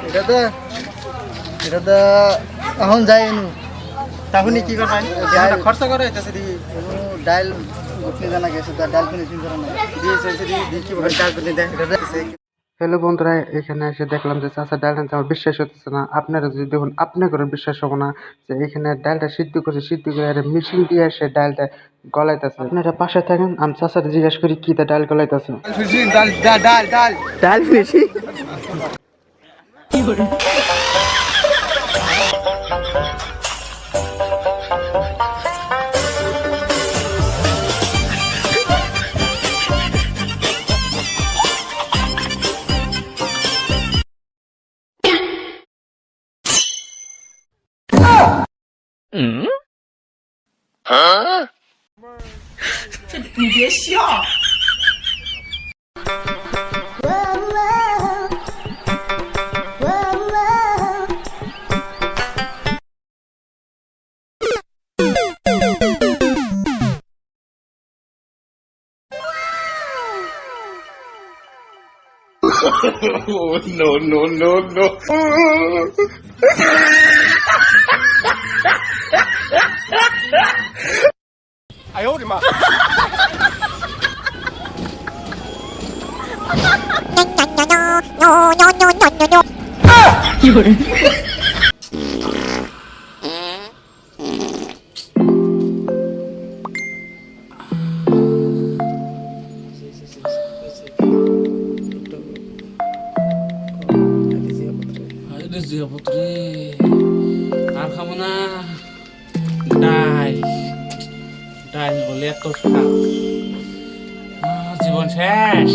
এটা তো এখন যাই তখনই কি করবেন খরচ করা হইতেছে দি ডাইল উঠনি জানা গেছে ডাল ফিনিশিং করা না হ্যালো বন্ধুরা, এখানে এসে দেখলাম যে চাচা ডাল রাঁধছে। আমার বিশ্বাস হতেছে না। আপনারা যদি দেখুন, আপনার করে বিশ্বাস হবো না যে এখানে ডালটা সিদ্ধ করে মেশিন দিয়ে সে ডালটা গলাইতেছে। আপনারা পাশে থাকেন, আমি চাচাটা জিজ্ঞাসা করি কি ডাল গলাইতেছে। ডাল ফিনিশিং你别笑。Oh, no, no, no, no. 哎呦我的妈！আর খাবো না ডাল ডাল বলে এত জীবন শেষ।